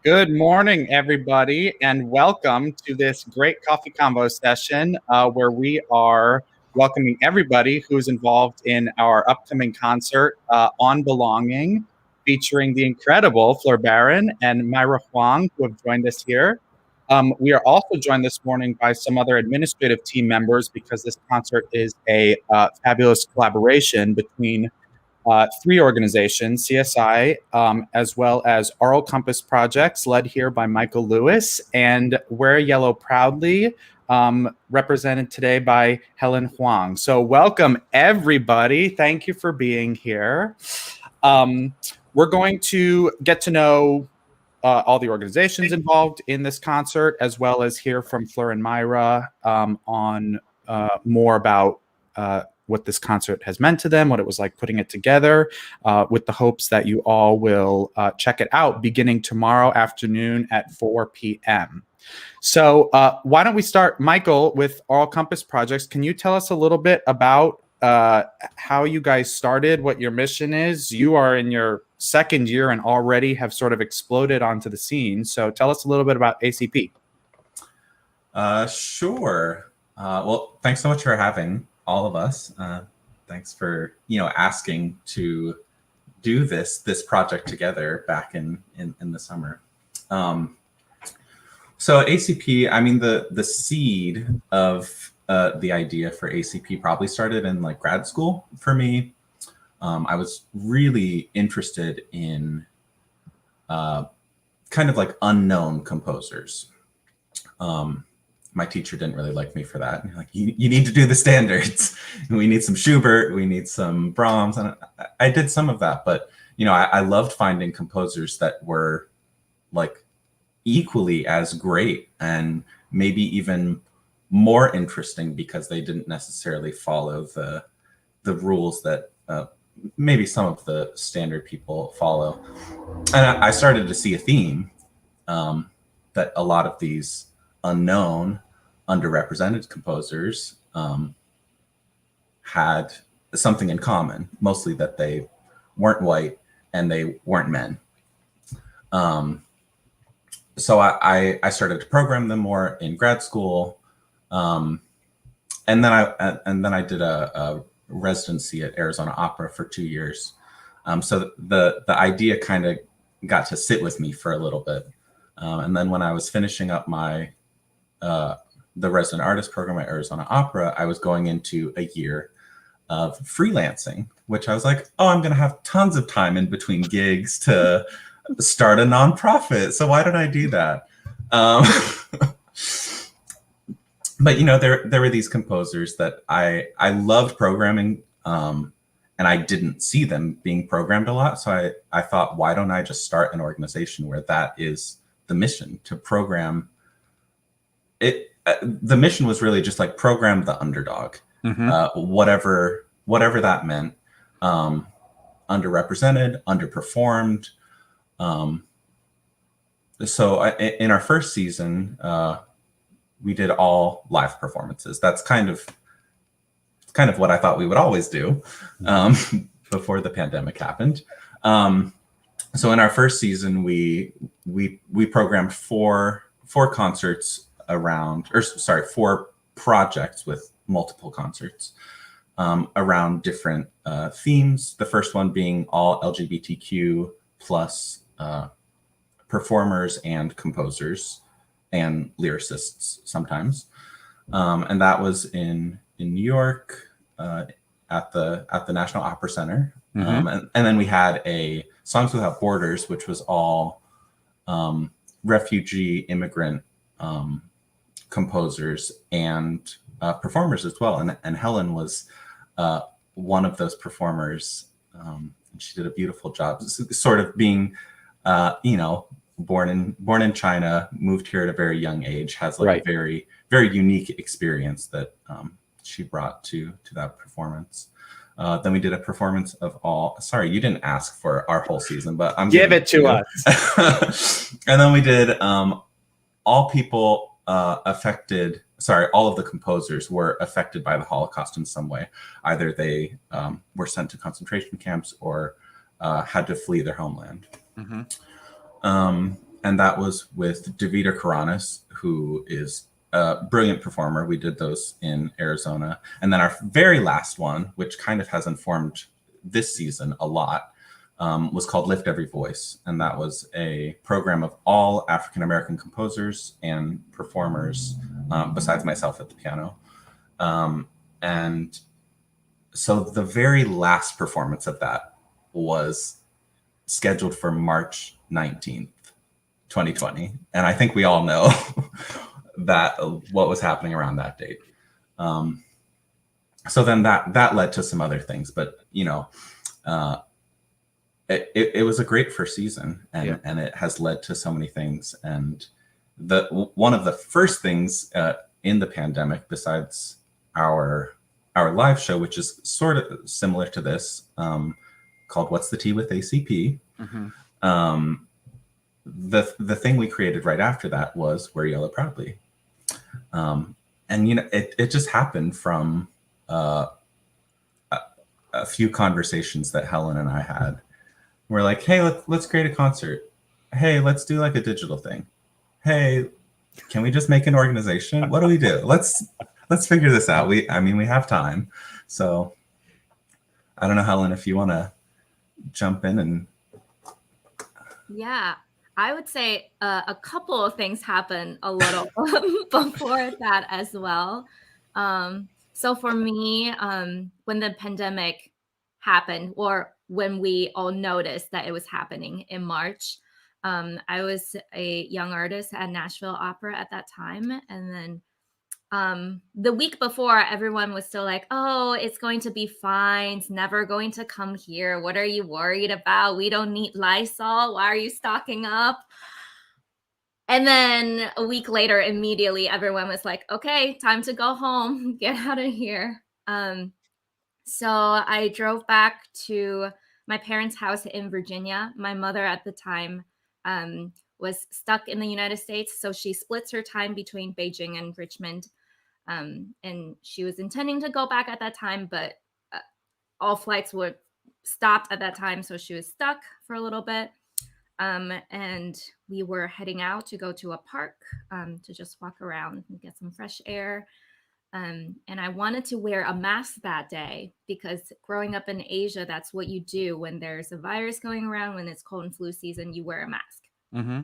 Good morning, everybody, and welcome to this great coffee combo session where we are welcoming everybody who's involved in our upcoming concert on Belonging, featuring the incredible Fleur Barron and Myra Huang, who have joined us here. We are also joined this morning by some other administrative team members because this concert is a fabulous collaboration between three organizations, CSI, as well as Oral Compass Projects, led here by Michael Lewis, and Wear Yellow Proudly, represented today by Helen Huang. So welcome, everybody. Thank you for being here. We're going to get to know all the organizations involved in this concert, as well as hear from Fleur and Myra on more about what this concert has meant to them, what it was like putting it together, with the hopes that you all will check it out beginning tomorrow afternoon at 4 p.m. So why don't we start, Michael, with Oral Compass Projects. Can you tell us a little bit about how you guys started, what your mission is? You are in your second year and already have sort of exploded onto the scene. So tell us a little bit about ACP. Sure. Well, thanks so much for having all of us. Thanks for asking to do this project together back in the summer. So ACP, I mean, the seed of the idea for ACP probably started in like grad school for me. I was really interested in kind of like unknown composers. My teacher didn't really like me for that. Like, you need to do the standards. We need some Schubert, we need some Brahms. And I did some of that, but I loved finding composers that were like equally as great and maybe even more interesting because they didn't necessarily follow the rules that maybe some of the standard people follow. And I started to see a theme that a lot of these unknown, underrepresented composers had something in common, mostly that they weren't white and they weren't men. So I started to program them more in grad school, and then I did a residency at Arizona Opera for 2 years. So the idea kind of got to sit with me for a little bit, and then when I was finishing up my the resident artist program at Arizona Opera, I was going into a year of freelancing, which I was like, oh, I'm going to have tons of time in between gigs to start a nonprofit. So why don't I do that? But there were these composers that I loved programming, and I didn't see them being programmed a lot. So I thought, why don't I just start an organization where that is the mission, to program it. The mission was really just like program the underdog, whatever that meant, underrepresented, underperformed. So in our first season, we did all live performances. That's kind of what I thought we would always do before the pandemic happened. So in our first season, we programmed four concerts four projects with multiple concerts around different themes. The first one being all LGBTQ plus performers and composers and lyricists sometimes, and that was in New York at the National Opera Center. And then we had a Songs Without Borders, which was all refugee immigrant composers and performers as well, and Helen was one of those performers, and she did a beautiful job, sort of being born in China, moved here at a very young age, has like a very, very unique experience that she brought to that performance. Then we did a performance of all. Sorry, you didn't ask for our whole season, but I'm give it to us. And then we did all people affected. Sorry, all of the composers were affected by the Holocaust in some way. Either they were sent to concentration camps or had to flee their homeland. And and that was with Davida Karanis, who is a brilliant performer. We did those in Arizona. And then our very last one, which kind of has informed this season a lot, was called Lift Every Voice. And that was a program of all African American composers and performers, besides myself at the piano. And so the very last performance of that was scheduled for March 19th, 2020. And I think we all know that what was happening around that date. So then that led to some other things, but it was a great first season, and it has led to so many things. And one of the first things in the pandemic, besides our live show, which is sort of similar to this, called "What's the Tea with ACP." Mm-hmm. The thing we created right after that was "Wear Yellow Proudly," and it just happened from a few conversations that Helen and I had. We're like, hey, let's create a concert. Hey, let's do like a digital thing. Hey, can we just make an organization? What do we do? Let's figure this out. We have time. So I don't know, Helen, if you want to jump in and. Yeah, I would say a couple of things happened a little before that as well. So for me, when the pandemic happened, or when we all noticed that it was happening in March, I was a young artist at Nashville Opera at that time. And then the week before, everyone was still like, oh, it's going to be fine. It's never going to come here. What are you worried about? We don't need Lysol. Why are you stocking up? And then a week later, immediately, everyone was like, okay, time to go home. Get out of here. So I drove back to my parents' house in Virginia. My mother at the time was stuck in the United States. So she splits her time between Beijing and Richmond. And she was intending to go back at that time, but all flights were stopped at that time. So she was stuck for a little bit. And we were heading out to go to a park to just walk around and get some fresh air. And I wanted to wear a mask that day because growing up in Asia, that's what you do when there's a virus going around, when it's cold and flu season, you wear a mask. Mm-hmm.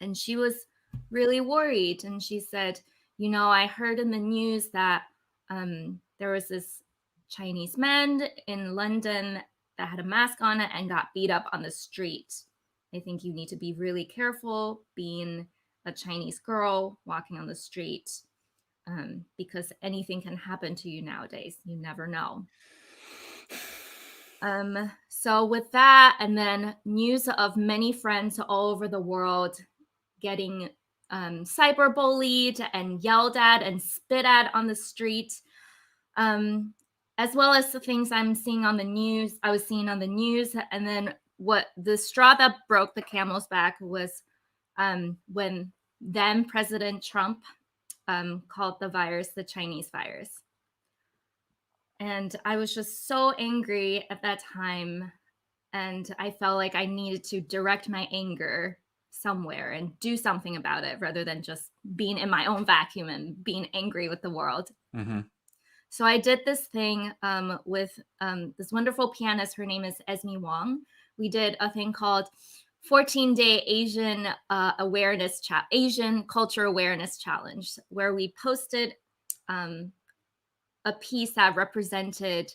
And she was really worried. And she said, I heard in the news that there was this Chinese man in London that had a mask on it and got beat up on the street. I think you need to be really careful being a Chinese girl walking on the street. Because anything can happen to you nowadays. You never know. So with that, and then news of many friends all over the world getting cyberbullied and yelled at and spit at on the street, as well as the things I was seeing on the news. And then what the straw that broke the camel's back was when then President Trump called the virus the Chinese virus. And I was just so angry at that time. And I felt like I needed to direct my anger somewhere and do something about it rather than just being in my own vacuum and being angry with the world. Mm-hmm. So I did this thing with this wonderful pianist. Her name is Esme Wong. We did a thing called 14-day Asian Asian Culture Awareness Challenge, where we posted a piece that represented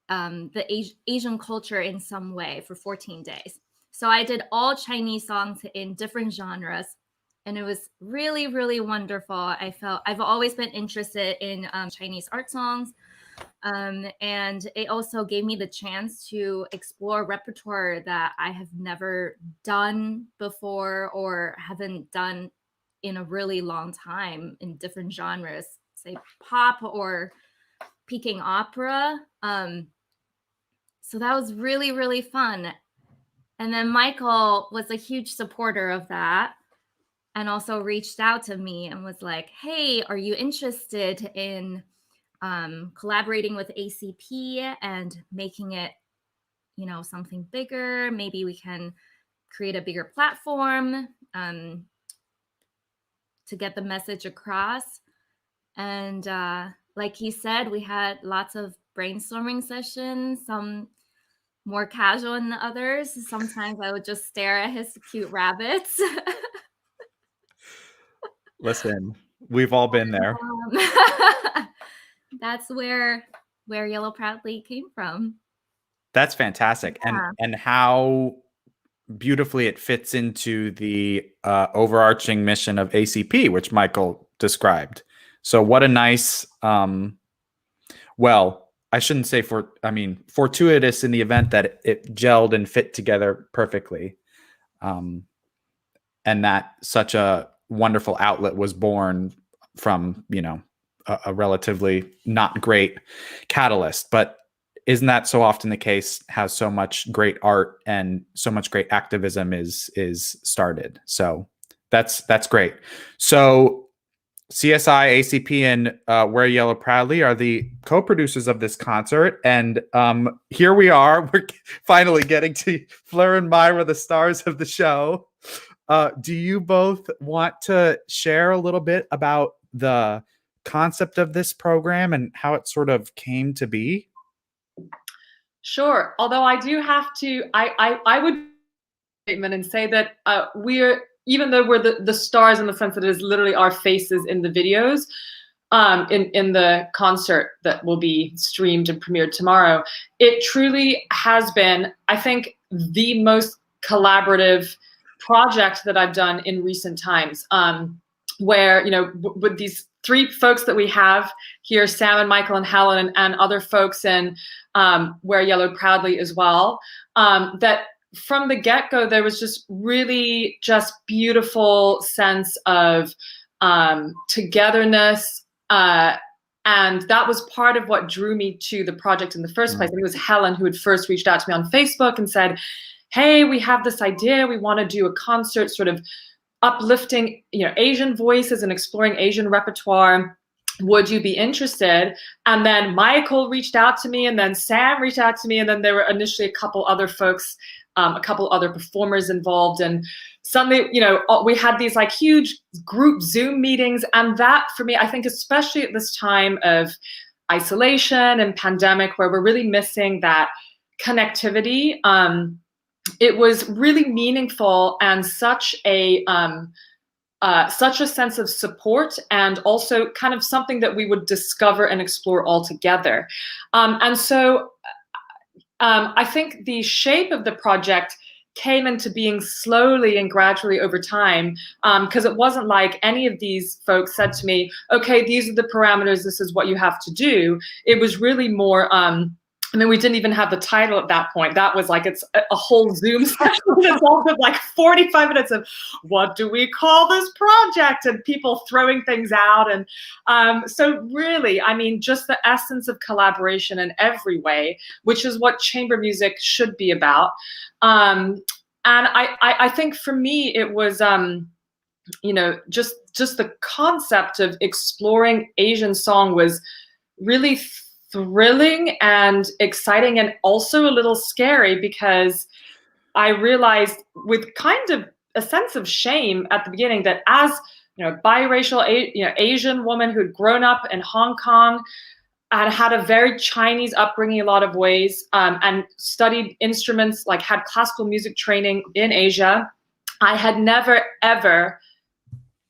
the Asian culture in some way for 14 days. So I did all Chinese songs in different genres, and it was really, really wonderful. I've always been interested in Chinese art songs. And it also gave me the chance to explore repertoire that I have never done before or haven't done in a really long time in different genres, say pop or Peking opera. So that was really, really fun. And then Michael was a huge supporter of that and also reached out to me and was like, hey, are you interested in collaborating with ACP and making it, something bigger? Maybe we can create a bigger platform. to get the message across. And like he said, we had lots of brainstorming sessions, some more casual than the others. Sometimes I would just stare at his cute rabbits. Listen, we've all been there. That's where Yellow Proudly came from. That's fantastic. Yeah. And how beautifully it fits into the overarching mission of ACP, which Michael described. So what a nice, well, I shouldn't say fortuitous in the event that it gelled and fit together perfectly. And that such a wonderful outlet was born from, a relatively not great catalyst. But isn't that so often the case, how so much great art and so much great activism is started? So that's great. So CSI, ACP, and Wear Yellow Proudly are the co-producers of this concert. And here we are. We're finally getting to Fleur and Myra, the stars of the show. Do you both want to share a little bit about the concept of this program and how it sort of came to be? Sure. Although I do have to, I would statement and say that we're, even though we're the stars in the sense that it is literally our faces in the videos, in the concert that will be streamed and premiered tomorrow, it truly has been, I think, the most collaborative project that I've done in recent times, where, with these three folks that we have here, Sam and Michael and Helen, and other folks in Wear Yellow Proudly as well, that from the get-go, there was just really just beautiful sense of togetherness. And that was part of what drew me to the project in the first place. And it was Helen who had first reached out to me on Facebook and said, hey, we have this idea. We want to do a concert sort of uplifting, Asian voices and exploring Asian repertoire. Would you be interested? And then Michael reached out to me, and then Sam reached out to me, and then there were initially a couple other folks, a couple other performers involved. And suddenly, we had these like huge group Zoom meetings. And that, for me, I think, especially at this time of isolation and pandemic, where we're really missing that connectivity, it was really meaningful and such a sense of support, and also kind of something that we would discover and explore all together. And so I think the shape of the project came into being slowly and gradually over time, because it wasn't like any of these folks said to me, okay, these are the parameters, this is what you have to do. It was really more, we didn't even have the title at that point. That was like, it's a whole Zoom session. It's all of like 45 minutes of what do we call this project, and people throwing things out. And so really, just the essence of collaboration in every way, which is what chamber music should be about. And I think for me, it was, just the concept of exploring Asian song was really thrilling and exciting, and also a little scary, because I realized with kind of a sense of shame at the beginning that as a biracial Asian woman who'd grown up in Hong Kong and had a very Chinese upbringing in a lot of ways, and studied instruments, like had classical music training in Asia, I had never ever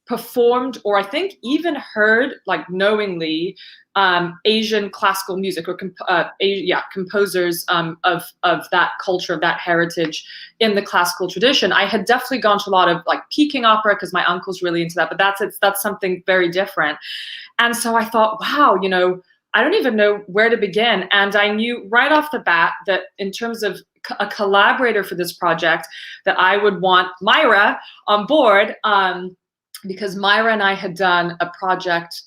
performed, or I think even heard, like knowingly, Asian classical music, or composers of that culture, of that heritage in the classical tradition. I had definitely gone to a lot of like Peking opera, because my uncle's really into that, but that's something very different. And so I thought, wow, I don't even know where to begin. And I knew right off the bat that in terms of a collaborator for this project, that I would want Myra on board, because Myra and I had done a project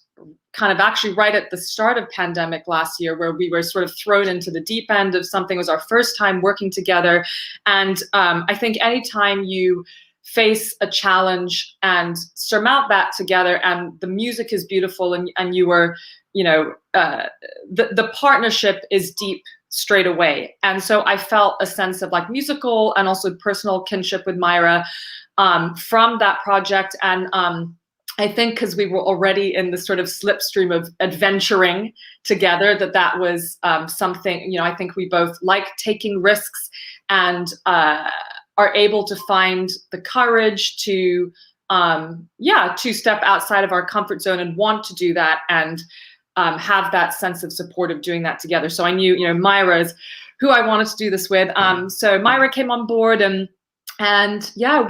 kind of actually right at the start of pandemic last year, where we were sort of thrown into the deep end of something. It was our first time working together. And I think anytime you face a challenge and surmount that together, and the music is beautiful, and you were, the partnership is deep straight away. And so I felt a sense of like musical and also personal kinship with Myra from that project. And I think because we were already in the sort of slipstream of adventuring together, that was something, you know, I think we both like taking risks and are able to find the courage to step outside of our comfort zone and want to do that and have that sense of support of doing that together. So I knew, you know, Myra is who I wanted to do this with. So Myra came on board and yeah,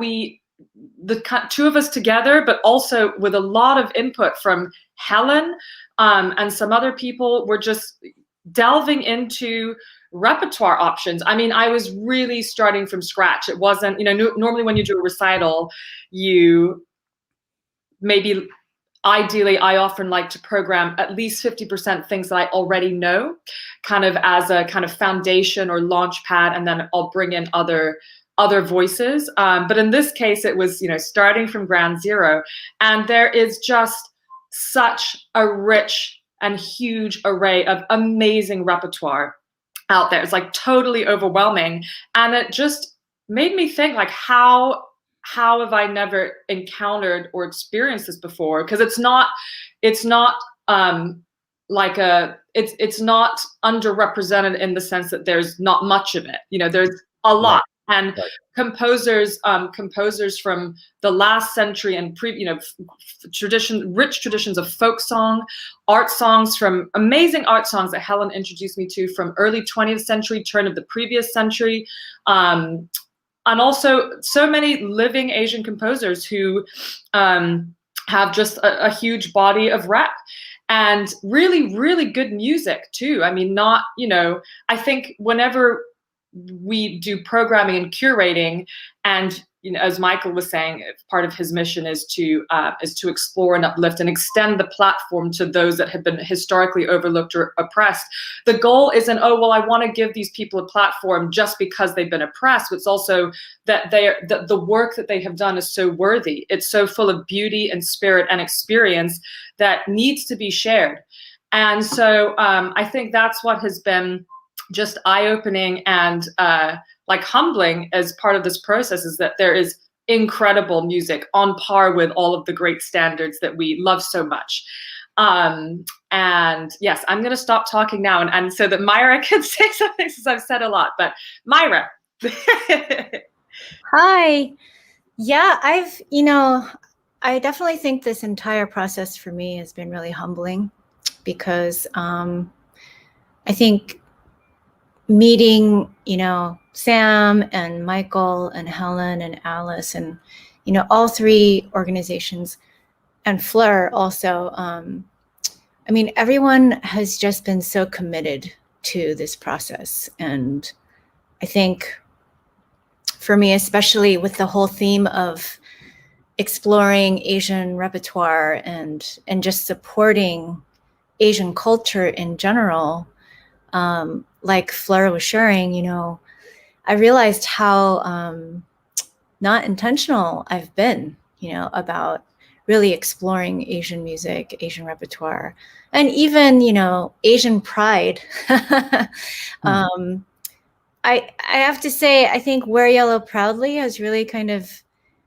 the two of us together, but also with a lot of input from Helen and some other people, were just delving into repertoire options. I mean, I was really starting from scratch. It wasn't, you know, normally when you do a recital, you maybe, ideally, I often like to program at least 50% things that I already know, kind of as a kind of foundation or launch pad, and then I'll bring in other voices. But in this case, it was, you know, starting from ground zero. And there is just such a rich and huge array of amazing repertoire out there. It's like totally overwhelming. And it just made me think, like, how have I never encountered or experienced this before? Because it's not underrepresented in the sense that there's not much of it. You know, there's a lot. Right. And composers from the last century and rich traditions of folk song, art songs, from amazing art songs that Helen introduced me to from early 20th century, turn of the previous century, and also so many living Asian composers who have just a huge body of rep. And really, really good music too. I mean, not, you know, I think whenever we do programming and curating, and, you know, as Michael was saying, part of his mission is to explore and uplift and extend the platform to those that have been historically overlooked or oppressed. The goal isn't, oh, well, I want to give these people a platform just because they've been oppressed. It's also that the work that they have done is so worthy. It's so full of beauty and spirit and experience that needs to be shared. And so I think that's what has been just eye-opening and like humbling as part of this process, is that there is incredible music on par with all of the great standards that we love so much. And yes, I'm going to stop talking now and so that Myra can say something, since I've said a lot. But Myra. Hi. Yeah, I definitely think this entire process for me has been really humbling, because I think meeting, you know, Sam and Michael and Helen and Alice and, you know, all three organizations, and Fleur also, I mean, everyone has just been so committed to this process. And I think for me, especially with the whole theme of exploring Asian repertoire and just supporting Asian culture in general, like Fleur was sharing, you know, I realized how not intentional I've been, you know, about really exploring Asian music, Asian repertoire, and even, you know, Asian pride. I have to say, I think Wear Yellow Proudly has really kind of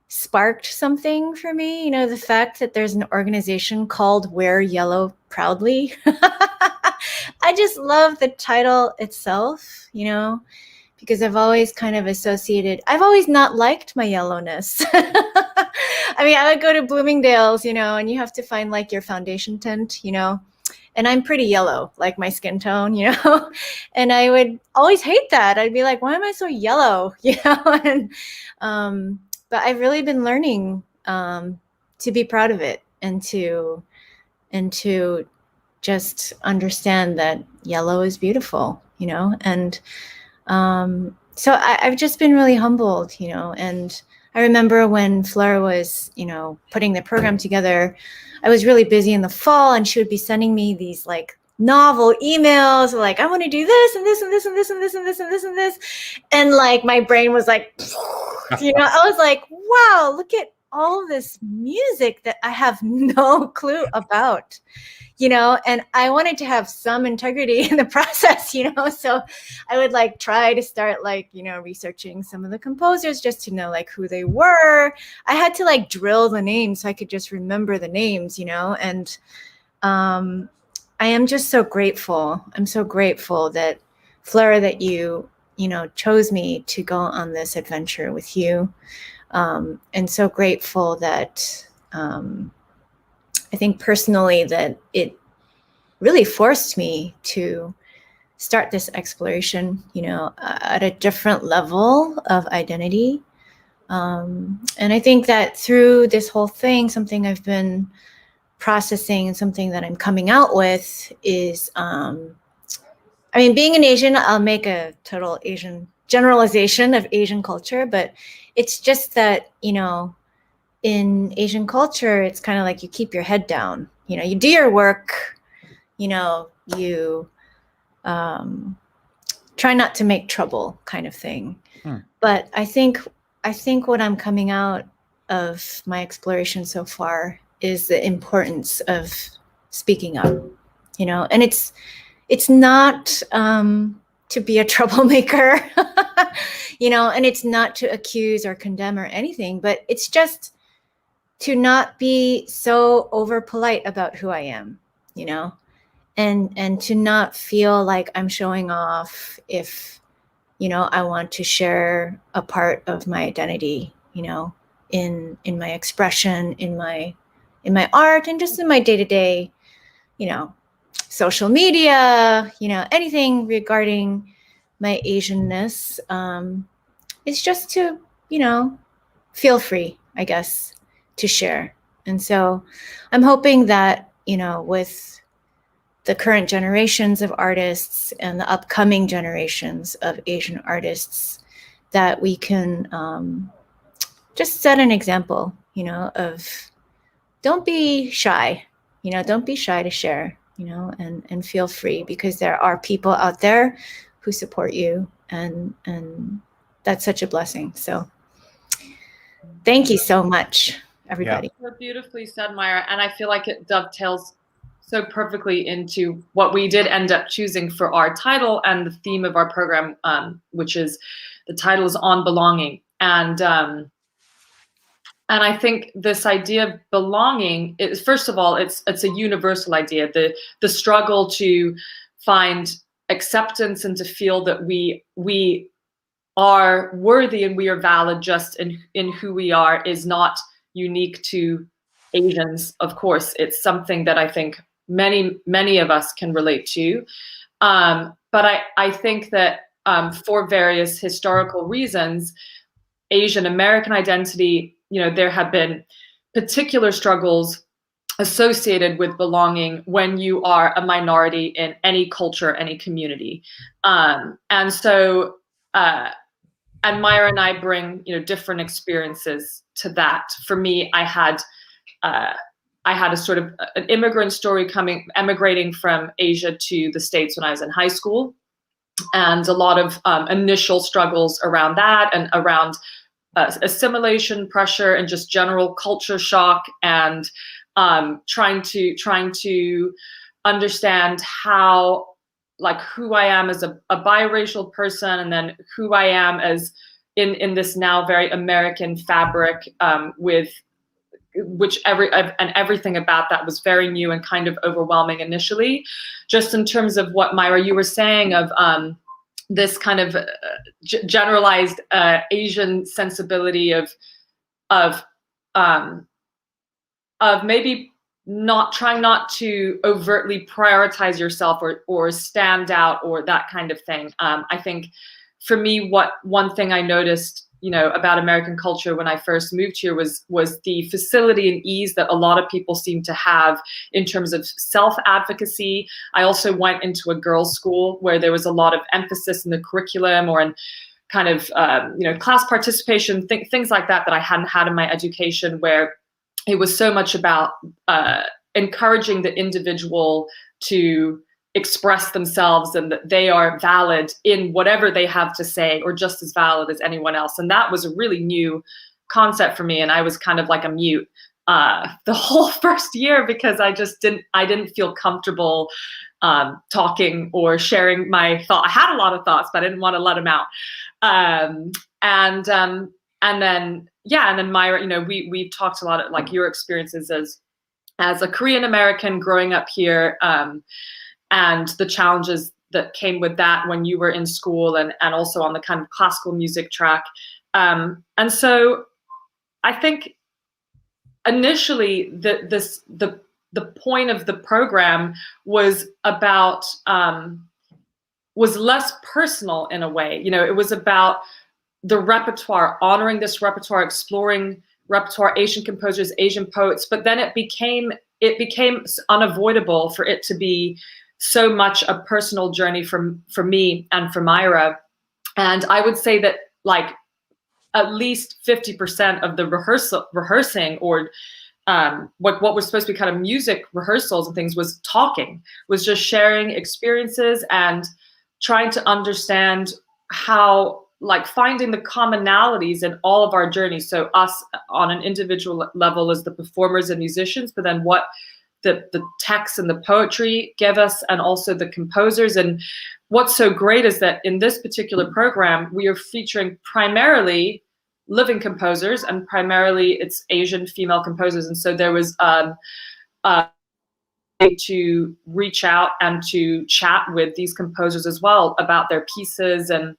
sparked something for me. You know, the fact that there's an organization called Wear Yellow Proudly. I just love the title itself, you know, because I've always kind of I've always not liked my yellowness. I mean, I would go to Bloomingdale's, you know, and you have to find like your foundation tint, you know, and I'm pretty yellow, like my skin tone, you know, and I would always hate that. I'd be like, why am I so yellow? You know, and, but I've really been learning to be proud of it and to just understand that yellow is beautiful, you know, and so I've just been really humbled, you know, and I remember when Fleur was, you know, putting the program together, I was really busy in the fall, and she would be sending me these like novel emails like, I want to do this and this and this and this and this and this and this and this. And like my brain was like, you know, I was like, wow, look at all this music that I have no clue about, you know, and I wanted to have some integrity in the process, you know, so I would like try to start like, you know, researching some of the composers just to know like who they were. I had to like drill the names so I could just remember the names, you know, and I am just so grateful. I'm so grateful that Flora, that you know, chose me to go on this adventure with you. And so grateful that I think personally that it really forced me to start this exploration, you know, at a different level of identity. And I think that through this whole thing, something I've been processing and something that I'm coming out with is, I mean, being an Asian, I'll make a total Asian generalization of Asian culture, but it's just that, you know, in Asian culture, it's kind of like you keep your head down, you know, you do your work, you know, you try not to make trouble kind of thing. But I think what I'm coming out of my exploration so far is the importance of speaking up, you know, and it's not to be a troublemaker, you know, and it's not to accuse or condemn or anything, but it's just to not be so over polite about who I am, you know, and to not feel like I'm showing off if, you know, I want to share a part of my identity, you know, in my expression, in my art, and just in my day-to-day, you know, social media, you know, anything regarding my Asianness. It's just to, you know, feel free, I guess, to share. And so I'm hoping that, you know, with the current generations of artists and the upcoming generations of Asian artists, that we can just set an example, you know, of don't be shy, you know, don't be shy to share, you know, and feel free, because there are people out there who support you, and that's such a blessing. So thank you so much, everybody. So beautifully said, Myra, and I feel like it dovetails so perfectly into what we did end up choosing for our title and the theme of our program, which is, the title is On Belonging. And I think this idea of belonging is, first of all, it's a universal idea. The struggle to find acceptance and to feel that we are worthy and we are valid just in who we are is not unique to Asians. Of course, it's something that I think many of us can relate to. But I think that for various historical reasons, Asian American identity, you know, there have been particular struggles associated with belonging when you are a minority in any culture, any community. And so, and Myra and I bring, you know, different experiences to that. For me, I had a sort of an immigrant story emigrating from Asia to the States when I was in high school, and a lot of initial struggles around that and around assimilation pressure and just general culture shock, and trying to understand how, like, who I am as a biracial person, and then who I am as in this now very American fabric, with which everything about that was very new and kind of overwhelming initially. Just in terms of what, Myra, you were saying of this kind of generalized Asian sensibility of maybe trying not to overtly prioritize yourself or stand out or that kind of thing. I think for me, one thing I noticed, you know, about American culture when I first moved here was the facility and ease that a lot of people seem to have in terms of self-advocacy. I also went into a girls' school where there was a lot of emphasis in the curriculum or in kind of, you know, class participation, things like that I hadn't had in my education, where it was so much about encouraging the individual to express themselves and that they are valid in whatever they have to say, or just as valid as anyone else. And that was a really new concept for me, and I was kind of like a mute the whole first year because I didn't feel comfortable talking or sharing my thought. I had a lot of thoughts, but I didn't want to let them out. And then Myra, you know, we've talked a lot of like your experiences as a Korean American growing up here, and the challenges that came with that when you were in school, and also on the kind of classical music track. And so I think initially the point of the program was about was less personal in a way. You know, it was about the repertoire, honoring this repertoire, exploring repertoire, Asian composers, Asian poets. But then it became unavoidable for it to be so much a personal journey for me and for Myra. And I would say that like at least 50% of the rehearsing or what was supposed to be kind of music rehearsals and things was just sharing experiences and trying to understand how, like, finding the commonalities in all of our journeys. So us on an individual level as the performers and musicians, but then what the texts and the poetry give us, and also the composers. And what's so great is that in this particular program, we are featuring primarily living composers, and primarily it's Asian female composers. And so there was to reach out and to chat with these composers as well about their pieces, and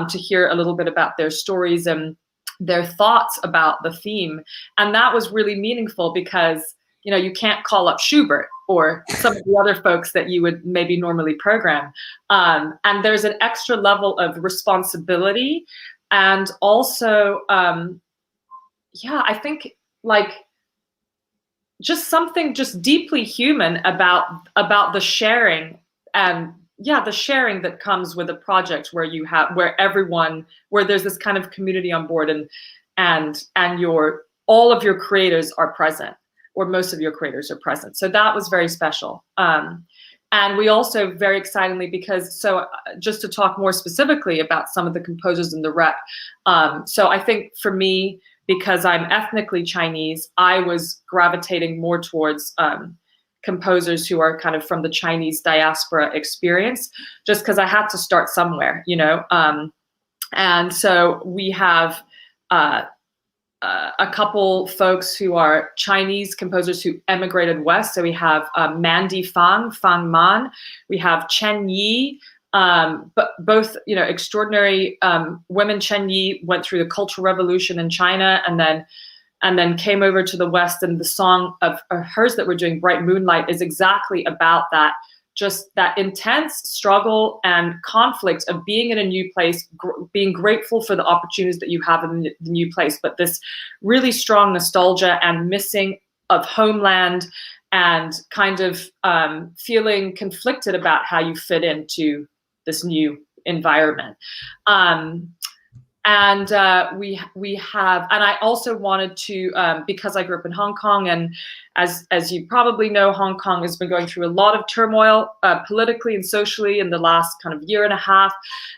to hear a little bit about their stories and their thoughts about the theme. And that was really meaningful because, you know, you can't call up Schubert or some of the other folks that you would maybe normally program. And there's an extra level of responsibility. And also, I think like just something just deeply human about the sharing, and the sharing that comes with a project where there's this kind of community on board, and all of your creators are present, or most of your creators are present. So that was very special. And we also very excitingly, just to talk more specifically about some of the composers in the rep. So I think for me, because I'm ethnically Chinese, I was gravitating more towards composers who are kind of from the Chinese diaspora experience, just because I had to start somewhere, you know. And so we have a couple folks who are Chinese composers who emigrated west. So we have Mandy Fang Man. We have Chen Yi, but both, you know, extraordinary women. Chen Yi went through the Cultural Revolution in China, and then came over to the West. And the song of hers that we're doing, Bright Moonlight, is exactly about that. Just that intense struggle and conflict of being in a new place, being grateful for the opportunities that you have in the new place, but this really strong nostalgia and missing of homeland, and kind of feeling conflicted about how you fit into this new environment. And we have, and I also wanted to, because I grew up in Hong Kong, and as you probably know, Hong Kong has been going through a lot of turmoil politically and socially in the last kind of year and a half.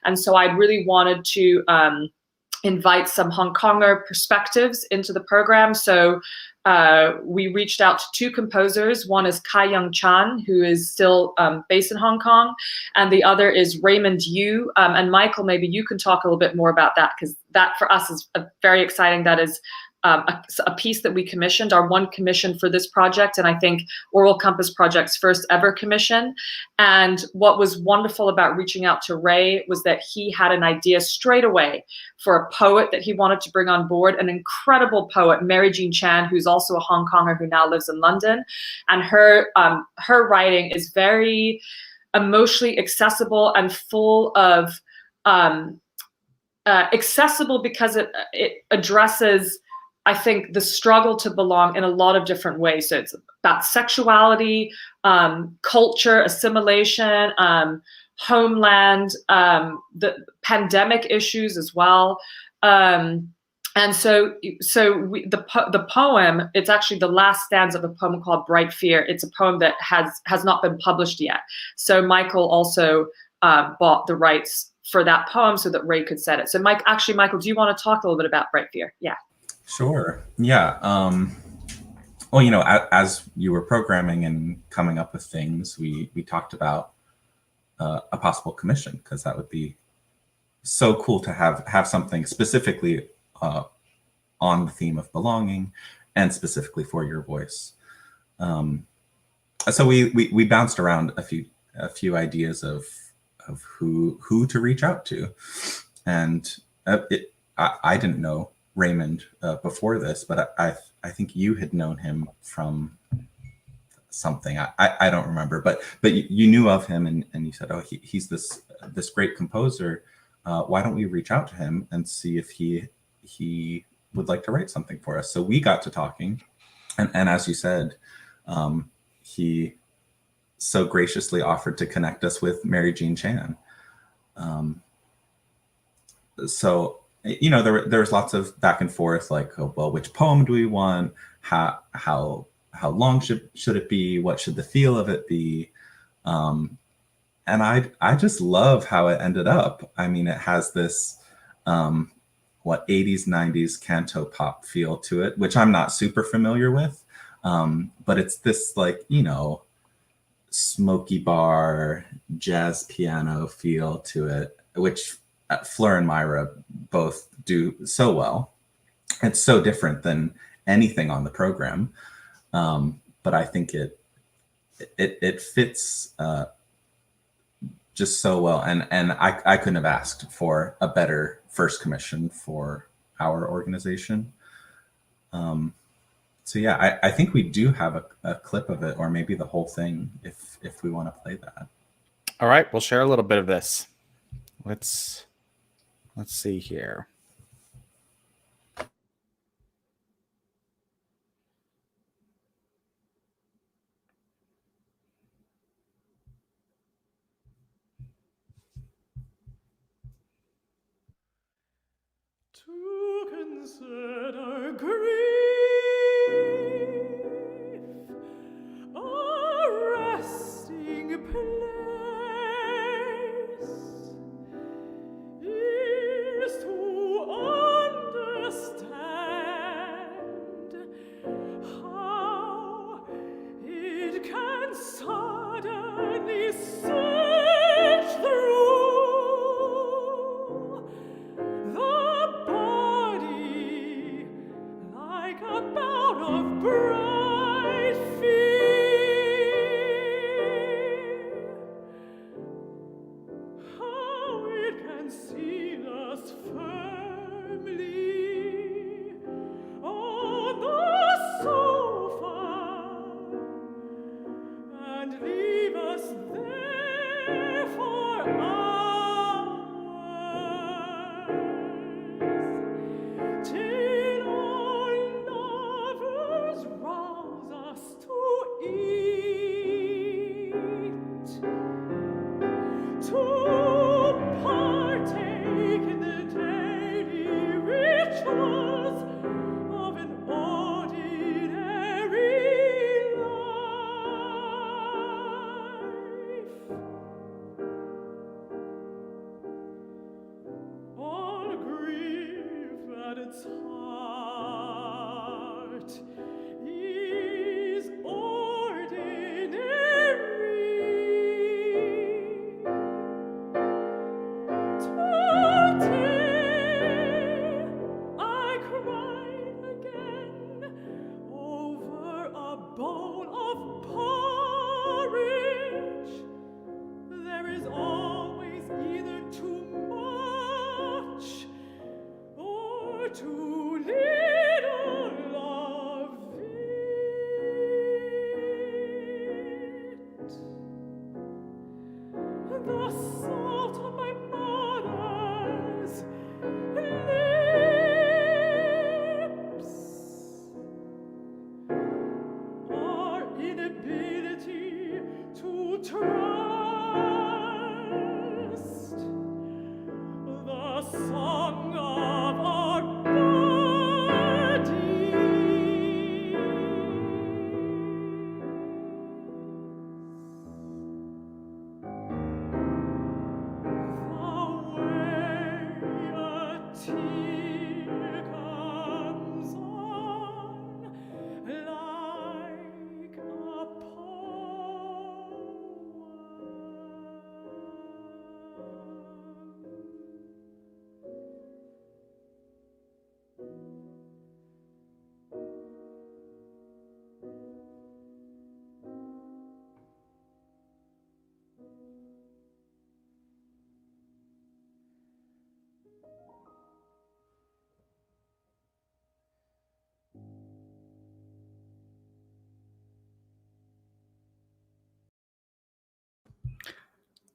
And so I really wanted to invite some Hong Konger perspectives into the program. So we reached out to two composers. One is Kai Young Chan, who is still based in Hong Kong, and the other is Raymond Yu. And Michael, maybe you can talk a little bit more about that, because that for us is very exciting. That is a piece that we commissioned, our one commission for this project, and I think Oral Compass Project's first ever commission. And what was wonderful about reaching out to Ray was that he had an idea straight away for a poet that he wanted to bring on board, an incredible poet, Mary Jean Chan, who's also a Hong Konger who now lives in London. And her writing is very emotionally accessible and full of accessible because it addresses, I think, the struggle to belong in a lot of different ways. So it's about sexuality, culture, assimilation, homeland, the pandemic issues as well. And so the poem, it's actually the last stanza of a poem called Bright Fear. It's a poem that has not been published yet. So Michael also bought the rights for that poem so that Ray could set it. So Michael, do you want to talk a little bit about Bright Fear? Yeah. Sure. Yeah. Well, you know, as you were programming and coming up with things, we talked about a possible commission, because that would be so cool to have something specifically on the theme of belonging and specifically for your voice. So we bounced around a few ideas of who to reach out to, and I didn't know Raymond before this, but I think you had known him from something. I don't remember, but you knew of him, and you said, oh, he's this great composer. Why don't we reach out to him and see if he would like to write something for us? So we got to talking, and as you said, he so graciously offered to connect us with Mary Jean Chan. So, you know, there was lots of back and forth, like, oh, well, which poem do we want? How long should it be? What should the feel of it be? And I just love how it ended up. I mean, it has this 80s, 90s canto pop feel to it, which I'm not super familiar with. But it's this, like, you know, smoky bar, jazz piano feel to it, which Fleur and Myra both do so well. It's so different than anything on the program. But I think it fits just so well. And I couldn't have asked for a better first commission for our organization. So yeah, I think we do have a clip of it, or maybe the whole thing, if we want to play that. All right, we'll share a little bit of this. Let's see here. To consider grief a resting place is to understand how it can suddenly surge through the body like a bout of bright fear. How it can seal us firmly on the sofa and leave us there for hours, till our lovers rise.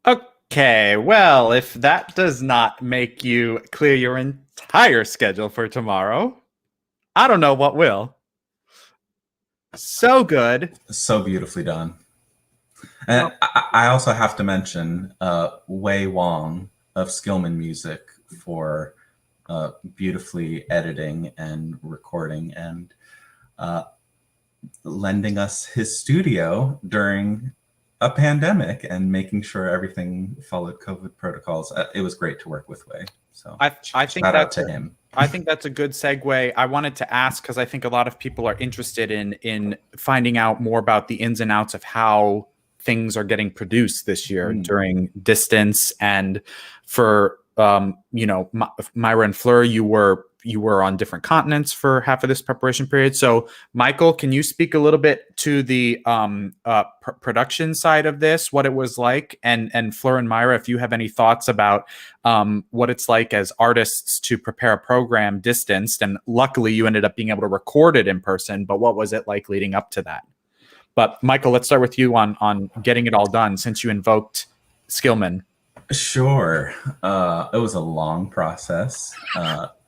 Okay, well, if that does not make you clear your entire schedule for tomorrow, I don't know what will. So good. So beautifully done. And I also have to mention Wei Wong of Skillman Music for beautifully editing and recording and lending us his studio during a pandemic and making sure everything followed COVID protocols. It was great to work with Wei. So I think shout out to him. I think that's a good segue. I wanted to ask because I think a lot of people are interested in finding out more about the ins and outs of how things are getting produced this year during distance. And for Myra and Fleur, you were on different continents for half of this preparation period. So Michael, can you speak a little bit to the production side of this, what it was like, and Fleur and Myra, if you have any thoughts about what it's like as artists to prepare a program distanced, and luckily you ended up being able to record it in person, but what was it like leading up to that? But Michael, let's start with you on getting it all done since you invoked Skillman. Sure. It was a long process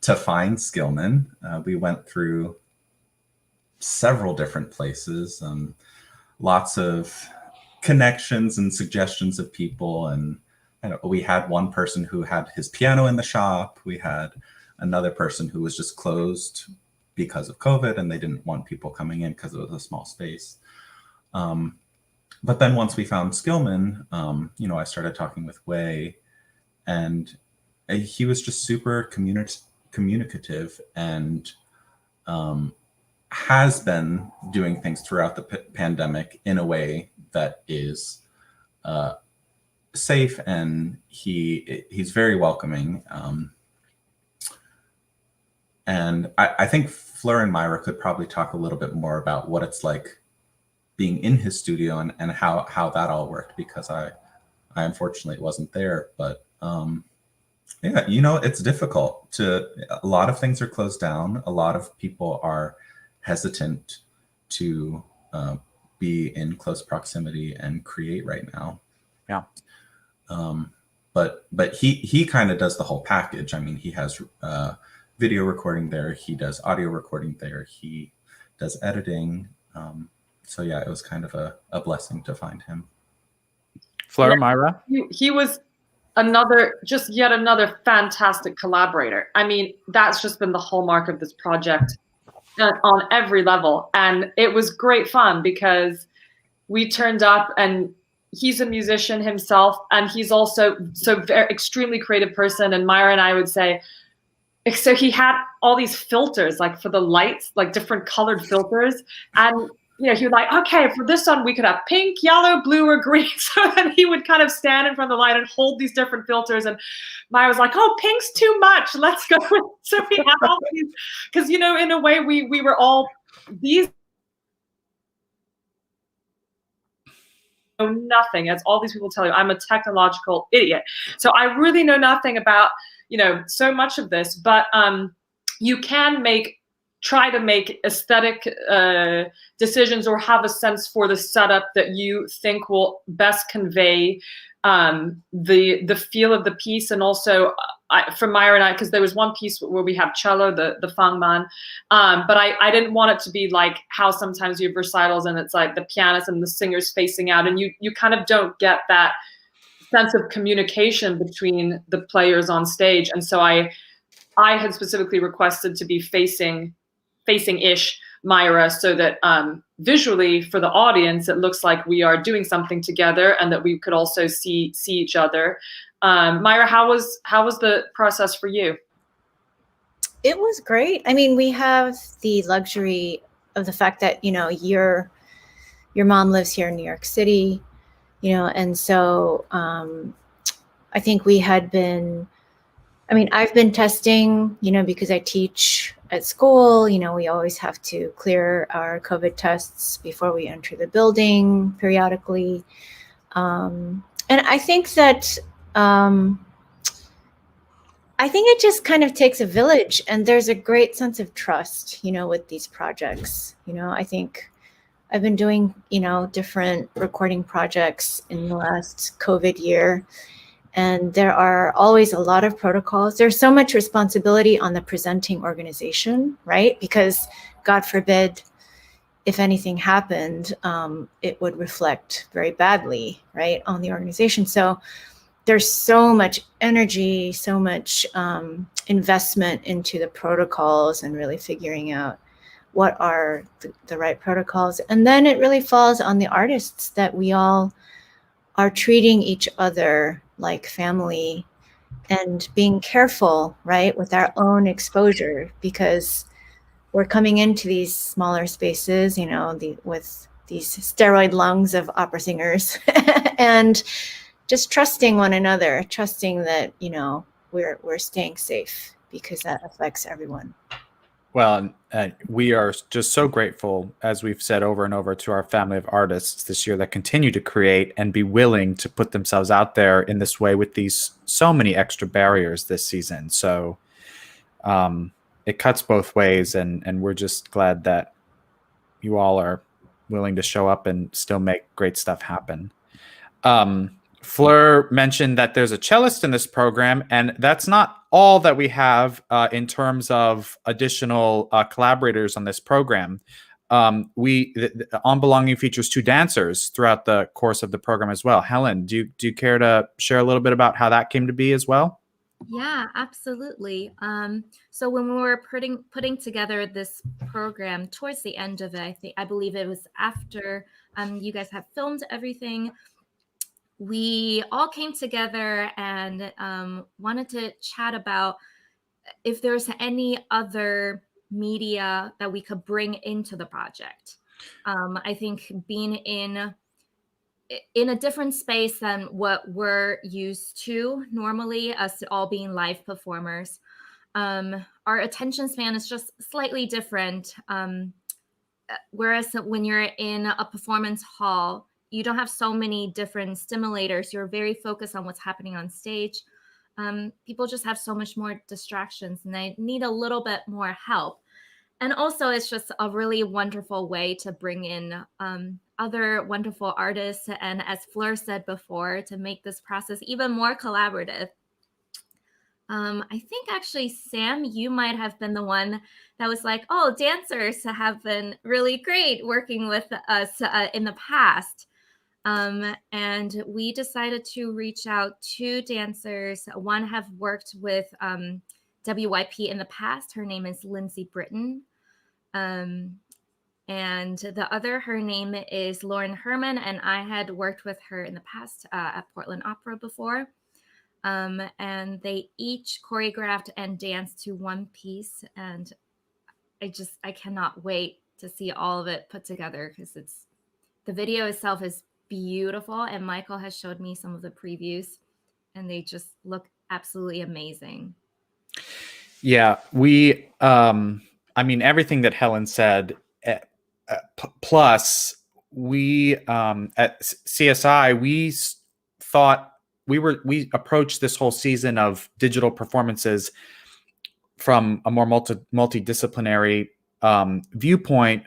to find Skillman. We went through several different places, lots of connections and suggestions of people. And we had one person who had his piano in the shop. We had another person who was just closed because of COVID and they didn't want people coming in because it was a small space. But then once we found Skillman, I started talking with Wei, and he was just super communicative and has been doing things throughout the pandemic in a way that is safe, and he's very welcoming. And I think Fleur and Myra could probably talk a little bit more about what it's like being in his studio and how that all worked, because I unfortunately wasn't there. But it's difficult a lot of things are closed down. A lot of people are hesitant to be in close proximity and create right now. Yeah. But he kind of does the whole package. I mean, he has video recording there, he does audio recording there, he does editing. So yeah, it was kind of a blessing to find him. Fleur, Myra? He was yet another fantastic collaborator. I mean, that's just been the hallmark of this project on every level. And it was great fun because we turned up, and he's a musician himself, and he's also very extremely creative person. And Myra and I would say, so he had all these filters, like for the lights, like different colored filters. And he was like, okay, for this one, we could have pink, yellow, blue, or green. So then he would kind of stand in front of the light and hold these different filters. And Maya was like, oh, pink's too much. Let's go. So we had all these, because, in a way, we were all these. Know nothing, as all these people tell you. I'm a technological idiot. So I really know nothing about, so much of this. But you can try to make aesthetic decisions or have a sense for the setup that you think will best convey the feel of the piece. And also for Myra and I, because there was one piece where we have cello, the fangman, but I didn't want it to be like how sometimes you have recitals and it's like the pianist and the singers facing out, and you kind of don't get that sense of communication between the players on stage. And so I had specifically requested to be facing-ish Myra, so that visually for the audience, it looks like we are doing something together and that we could also see each other. Myra, how was the process for you? It was great. I mean, we have the luxury of the fact that, your mom lives here in New York City, and so I think we had been, I've been testing, because I teach at school, we always have to clear our COVID tests before we enter the building periodically. And I think that, it just kind of takes a village, and there's a great sense of trust, with these projects. I think I've been doing, different recording projects in the last COVID year. And there are always a lot of protocols. There's so much responsibility on the presenting organization, right? Because God forbid, if anything happened, it would reflect very badly, right, on the organization. So there's so much energy, so much investment into the protocols and really figuring out what are the right protocols. And then it really falls on the artists that we all are treating each other like family and being careful, right, with our own exposure, because we're coming into these smaller spaces, with these steroid lungs of opera singers and just trusting one another, trusting that, we're staying safe, because that affects everyone. Well, we are just so grateful, as we've said over and over, to our family of artists this year that continue to create and be willing to put themselves out there in this way with these so many extra barriers this season. So it cuts both ways, and we're just glad that you all are willing to show up and still make great stuff happen. Fleur mentioned that there's a cellist in this program, and that's not all that we have in terms of additional collaborators on this program. On Belonging features 2 dancers throughout the course of the program as well. Helen, do you care to share a little bit about how that came to be as well? Yeah, absolutely. So when we were putting together this program towards the end of it, I believe it was after you guys have filmed everything, we all came together and wanted to chat about if there's any other media that we could bring into the project. I think being in a different space than what we're used to normally, us all being live performers, our attention span is just slightly different. Whereas when you're in a performance hall, you don't have so many different stimulators. You're very focused on what's happening on stage. People just have so much more distractions, and they need a little bit more help. And also, it's just a really wonderful way to bring in other wonderful artists, and as Fleur said before, to make this process even more collaborative. I think actually, Sam, you might have been the one that was like, oh, dancers have been really great working with us in the past. And we decided to reach out to dancers. One have worked with WYP in the past. Her name is Lindsay Britton. And the other, her name is Lauren Herman, and I had worked with her in the past at Portland Opera before. And they each choreographed and danced to one piece, and I cannot wait to see all of it put together, because the video itself is beautiful, and Michael has showed me some of the previews, and they just look absolutely amazing. Yeah, everything that Helen said, plus we at CSI, we thought we approached this whole season of digital performances from a more multidisciplinary viewpoint,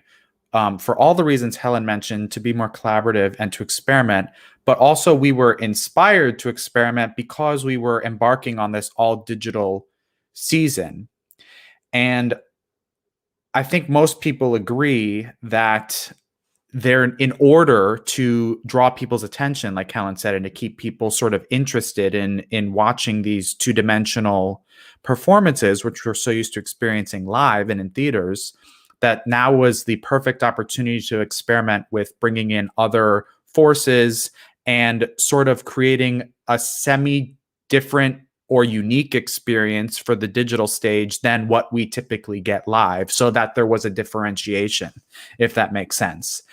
for all the reasons Helen mentioned, to be more collaborative and to experiment. But also we were inspired to experiment because we were embarking on this all digital season. And I think most people agree that in order to draw people's attention, like Helen said, and to keep people sort of interested in watching these 2-dimensional performances, which we're so used to experiencing live and in theaters, that now was the perfect opportunity to experiment with bringing in other forces and sort of creating a semi-different or unique experience for the digital stage than what we typically get live, so that there was a differentiation, if that makes sense.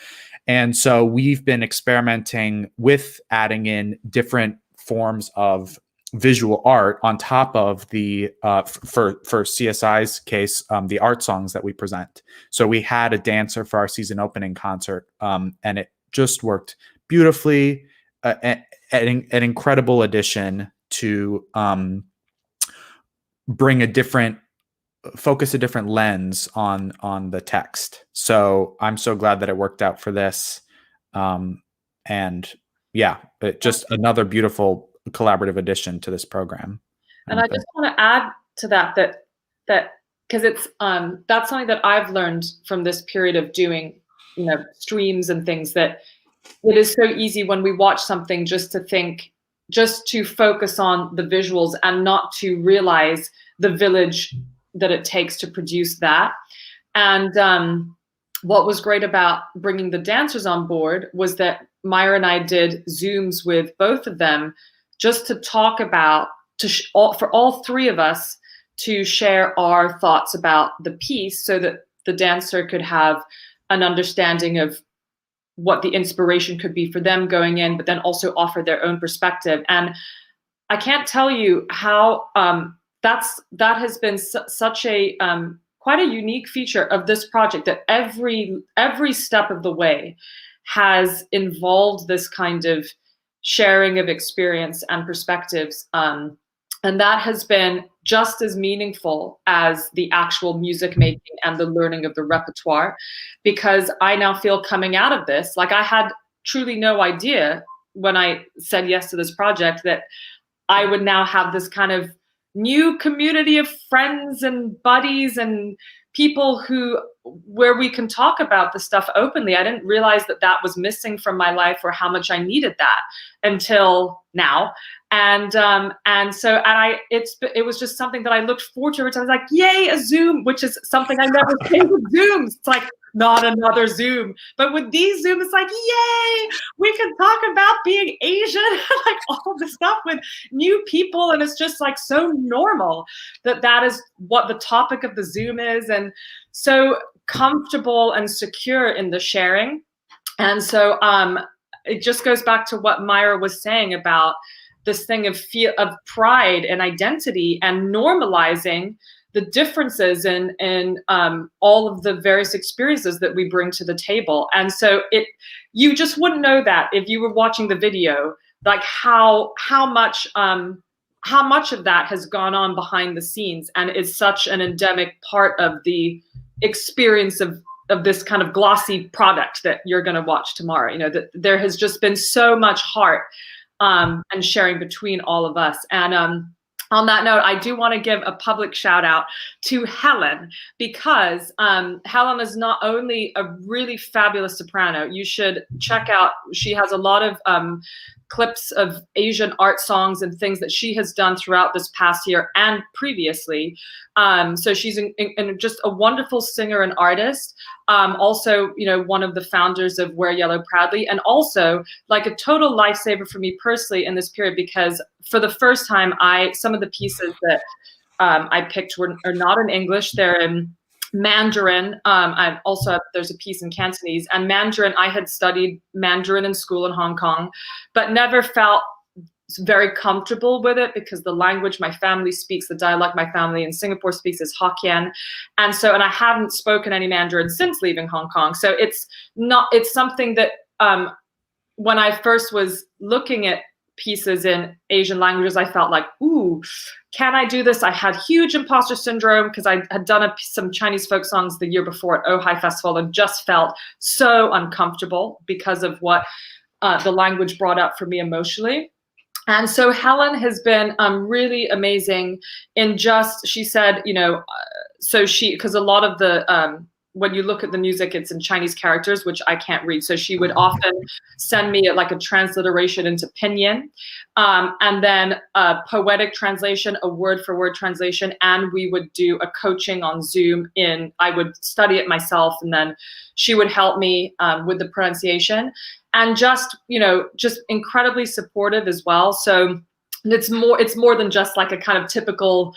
And so we've been experimenting with adding in different forms of visual art on top of the for CSI's case, the art songs that we present. So we had a dancer for our season opening concert, and it just worked beautifully. An incredible addition to bring a different focus a different lens on the text. So I'm so glad that it worked out for this. And yeah, just another beautiful collaborative addition to this program. And I just want to add to that because it's that's something that I've learned from this period of doing, streams and things, that it is so easy when we watch something just to focus on the visuals and not to realize the village that it takes to produce that. And what was great about bringing the dancers on board was that Myra and I did Zooms with both of them just to talk about, for all three of us to share our thoughts about the piece, so that the dancer could have an understanding of what the inspiration could be for them going in, but then also offer their own perspective. And I can't tell you how that has been such a quite a unique feature of this project, that every step of the way has involved this kind of sharing of experience and perspectives. And that has been just as meaningful as the actual music making and the learning of the repertoire, because I now feel, coming out of this, like I had truly no idea when I said yes to this project that I would now have this kind of new community of friends and buddies and people where we can talk about the stuff openly. I didn't realize that was missing from my life, or how much I needed that until now. And it was just something that I looked forward to. I was like, yay, a Zoom, which is something I never say with Zooms. It's like, not another Zoom. But with these Zooms, it's like, yay, we can talk about being Asian, like all the stuff with new people. And it's just like so normal that is what the topic of the Zoom is. And so comfortable and secure in the sharing. And so it just goes back to what Myra was saying about this thing of pride and identity, and normalizing the differences in all of the various experiences that we bring to the table. And so you just wouldn't know that if you were watching the video, like how much of that has gone on behind the scenes, and is such an endemic part of the experience of this kind of glossy product that you're going to watch tomorrow. That there has just been so much heart and sharing between all of us. And on that note, I do want to give a public shout out to Helen, because Helen is not only a really fabulous soprano. You should check out, she has a lot of clips of Asian art songs and things that she has done throughout this past year and previously. So she's just a wonderful singer and artist. Also, one of the founders of Wear Yellow Proudly, and also like a total lifesaver for me personally in this period, because for the first time, some of the pieces that I picked are not in English. They're in Mandarin. There's a piece in Cantonese, and Mandarin. I had studied Mandarin in school in Hong Kong, but never felt very comfortable with it, because the language my family speaks, the dialect my family in Singapore speaks, is Hokkien. And I haven't spoken any Mandarin since leaving Hong Kong. So it's something that when I first was looking at pieces in Asian languages, I felt like, ooh, can I do this? I had huge imposter syndrome, because I had done some Chinese folk songs the year before at Ojai Festival, and just felt so uncomfortable because of what the language brought up for me emotionally. And so Helen has been really amazing in she said, because a lot of the, when you look at the music, it's in Chinese characters, which I can't read. So she would often send me like a transliteration into Pinyin, and then a poetic translation, a word for word translation. And we would do a coaching on Zoom I would study it myself, and then she would help me with the pronunciation. And just incredibly supportive as well. So it's more than just like a kind of typical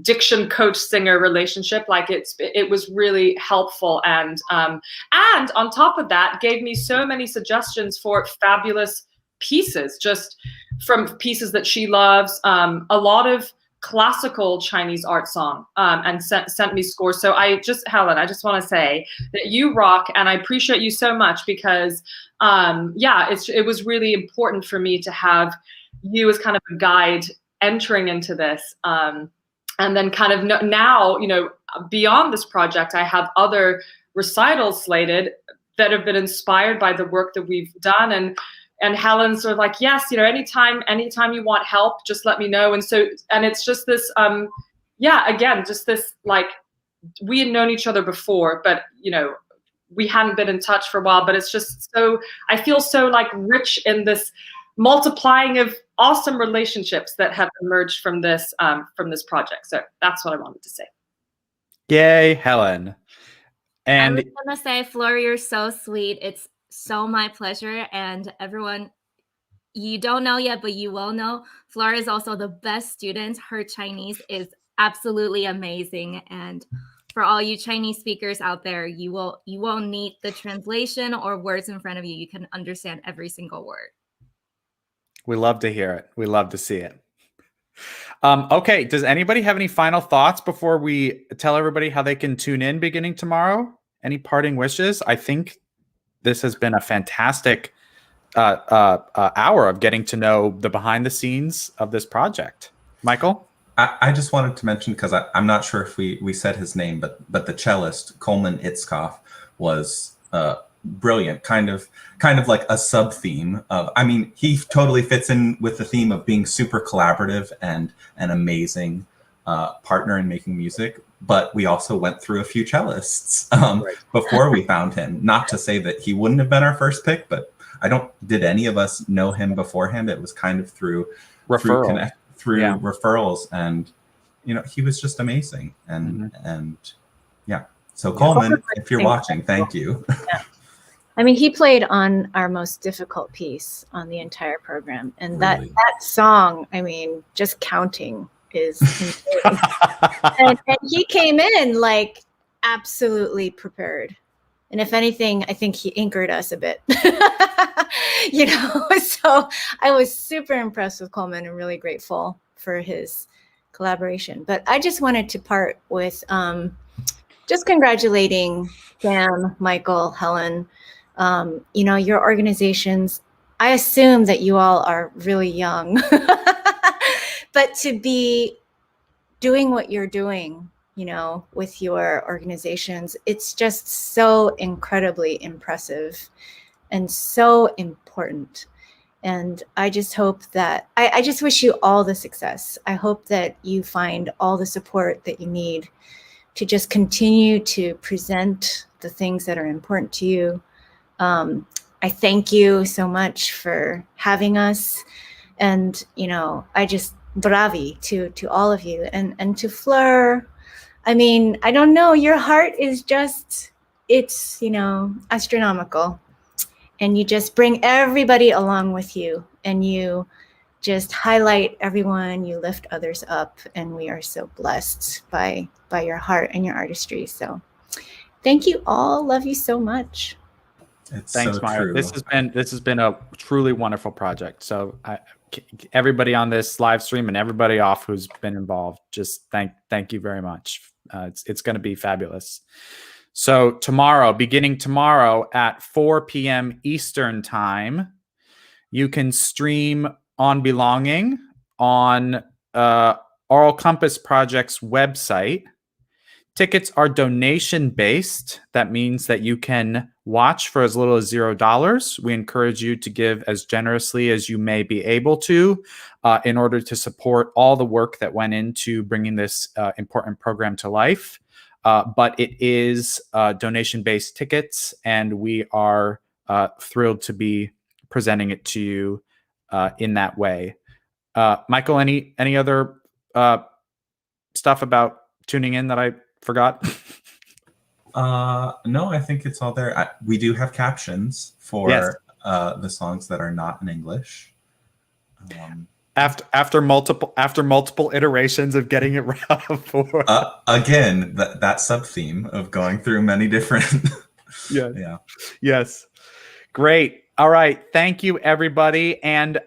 diction coach singer relationship. Like it was really helpful, and on top of that, gave me so many suggestions for fabulous pieces, just from pieces that she loves. A lot of classical Chinese art song, and sent me scores. So Helen, I just want to say that you rock, and I appreciate you so much, because it was really important for me to have you as kind of a guide entering into this. And then kind of now, beyond this project, I have other recitals slated that have been inspired by the work that we've done. And Helen's sort of like, yes, anytime you want help, just let me know. And it's just this, again, just this, like, we had known each other before, but, we hadn't been in touch for a while, but it's just I feel so like rich in this multiplying of awesome relationships that have emerged from this project. So that's what I wanted to say. Yay, Helen. And I was gonna say, Fleur, you're so sweet. It's so my pleasure. And everyone, you don't know yet, but you will know. Fleur is also the best student. Her Chinese is absolutely amazing. And for all you Chinese speakers out there, you won't need the translation or words in front of you. You can understand every single word. we love to hear it. We love to see it. Okay, does anybody have any final thoughts before we tell everybody how they can tune in beginning tomorrow? Any parting wishes? I think this has been a fantastic hour of getting to know the behind the scenes of this project. Michael? I just wanted to mention, because I'm not sure if we said his name, but the cellist Coleman Itzkoff was brilliant. Kind of like a sub theme of. I mean, he totally fits in with the theme of being super collaborative and an amazing partner in making music. But we also went through a few cellists before we found him. Not to say that he wouldn't have been our first pick, but did any of us know him beforehand? It was kind of through referrals, and he was just amazing. And so Coleman, if you're watching, thank you. Yeah. I mean, he played on our most difficult piece on the entire program, and Really? that song, I mean, just counting is and he came in like absolutely prepared. And if anything, I think he anchored us a bit, so I was super impressed with Coleman and really grateful for his collaboration. But I just wanted to part with just congratulating Sam, Michael, Helen, your organizations. I assume that you all are really young, but to be doing what you're doing, with your organizations, it's just so incredibly impressive and so important. And I just hope that, I just wish you all the success. I hope that you find all the support that you need to just continue to present the things that are important to you. I thank you so much for having us. And, I just bravi to all of you, and to Fleur. I mean, I don't know, your heart is just, it's, astronomical. And you just bring everybody along with you, and you just highlight everyone, you lift others up, and we are so blessed by your heart and your artistry. So thank you all. Love you so much. Thanks, Maya. This has been a truly wonderful project. So everybody on this live stream and everybody off who's been involved, just thank you very much. It's going to be fabulous. So beginning tomorrow at 4 p.m. Eastern time, you can stream On Belonging on Aural Compass Project's website. Tickets are donation-based. That means that you can watch for as little as $0. We encourage you to give as generously as you may be able to in order to support all the work that went into bringing this important program to life. But it is donation-based tickets, and we are thrilled to be presenting it to you in that way. Michael, any other stuff about tuning in that I forgot? No, I think it's all there. We do have captions for the songs that are not in English. After multiple iterations of getting it right. Again, that sub theme of going through many different. Yes. Great. All right. Thank you, everybody. And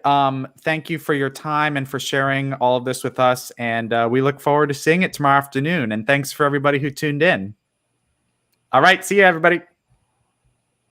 thank you for your time and for sharing all of this with us. And we look forward to seeing it tomorrow afternoon. And thanks for everybody who tuned in. All right. See you, everybody.